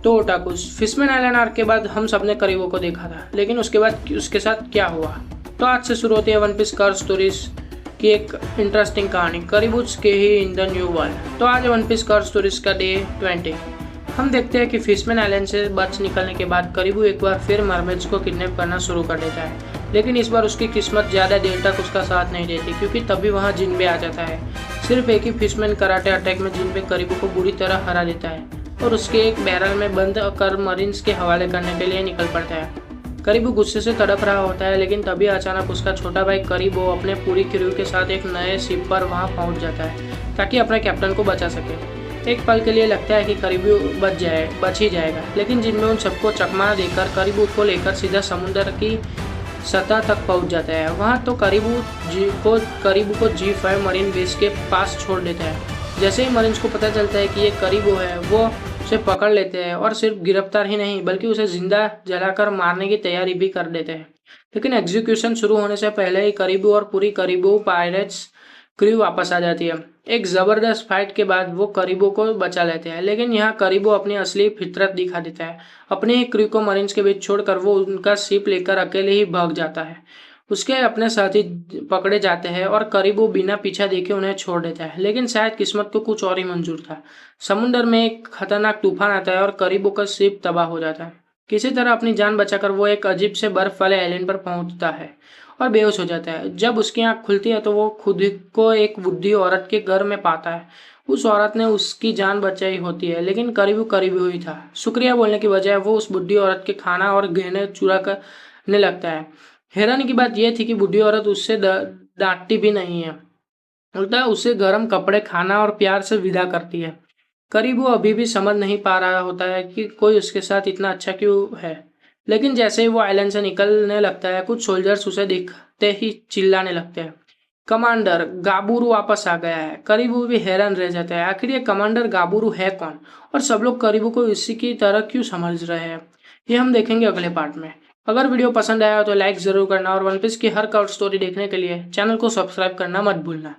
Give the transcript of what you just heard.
तो ओटाकुस, फिशमैन island arc के बाद हम सबने करीबो को देखा था, लेकिन उसके बाद उसके साथ क्या हुआ। तो आज से शुरू होती है वन पीस कर्व स्टोरीज की एक इंटरेस्टिंग कहानी, करीबूस के ही इन द न्यू वर्ल्ड। तो आज वन पीस कर्व स्टोरीज का डे 20। हम देखते हैं कि फिशमैन आइलैंड से बच निकलने के बाद करीबू एक बार फिर मरमेड्स को किडनैप करना शुरू कर देता है, लेकिन इस बार उसकी किस्मत ज़्यादा देर तक उसका साथ नहीं देती, क्योंकि तभी वहाँ जिनबे आ जाता है। सिर्फ एक ही फिशमैन कराटे अटैक में जिनबे करीबू को बुरी तरह हरा देता है और उसके एक बैरल में बंद कर मरीन्स के हवाले करने के लिए निकल पड़ता है। करीबू गुस्से से तड़प रहा होता है, लेकिन तभी अचानक उसका छोटा भाई करीबो अपने पूरी क्रू के साथ एक नए शिप पर वहां पहुंच जाता है ताकि अपने कैप्टन को बचा सके। एक पल के लिए लगता है कि करीबू बच ही जाएगा, लेकिन जिनमें उन सबको चकमा देकर करीबू को लेकर सीधा समुद्र की सतह तक पहुंच जाता है। वहां तो करीबू को G5 मरीन बेस के पास छोड़ देता है। जैसे ही मरीन्स को पता चलता है कि ये करीबू है, वो उसे पकड़ लेते हैं और सिर्फ गिरफ्तार ही नहीं बल्कि उसे जिंदा जलाकर मारने की तैयारी भी कर देते हैं। लेकिन एग्जीक्यूशन शुरू होने से पहले ही करीबू और पूरी करीबू पायरेट्स क्रू वापस आ जाती है। एक जबरदस्त फाइट के बाद वो करीबू को बचा लेते हैं, लेकिन यहाँ करीबू अपनी असली फितरत दिखा देता है। अपने ही क्रू को मरीन्स के बीच छोड़कर वो उनका शिप लेकर अकेले ही भाग जाता है। उसके अपने साथी पकड़े जाते हैं और करीबू बिना पीछा देखे उन्हें छोड़ देता है, लेकिन शायद किस्मत को कुछ और ही मंजूर था। समुद्र में एक खतरनाक तूफान आता है और करीबू का शिप तबाह हो जाता है। किसी तरह अपनी जान बचाकर वो एक अजीब से बर्फ वाले आइलैंड पर पहुंचता है और बेहोश हो जाता है। जब उसकी आंख खुलती है तो वो खुद को एक बुढ़ी औरत के घर में पाता है। उस औरत ने उसकी जान बचाई होती है, लेकिन करीबू ही था। शुक्रिया बोलने की बजाय वो उस बुढ़ी औरत के खाना और गहने चुरा करने लगता है। हैरानी की बात यह थी कि बुढ़ी औरत उससे डांटती भी नहीं है, उल्टा उसे गर्म कपड़े, खाना और प्यार से विदा करती है। करीबू अभी भी समझ नहीं पा रहा होता है कि कोई उसके साथ इतना अच्छा क्यों है, लेकिन जैसे ही वो आइलैंड से निकलने लगता है, कुछ सोल्जर्स उसे दिखते ही चिल्लाने लगते हैं, कमांडर गाबुरू वापस आ गया है। करीबू भी हैरान रह जाता है, आखिर ये कमांडर गाबुरू है कौन और सब लोग करीबू को इसी की तरह क्यों समझ रहे हैं, ये हम देखेंगे अगले पार्ट में। अगर वीडियो पसंद आया हो तो लाइक जरूर करना और वन पीस की हर कवर स्टोरी देखने के लिए चैनल को सब्सक्राइब करना मत भूलना।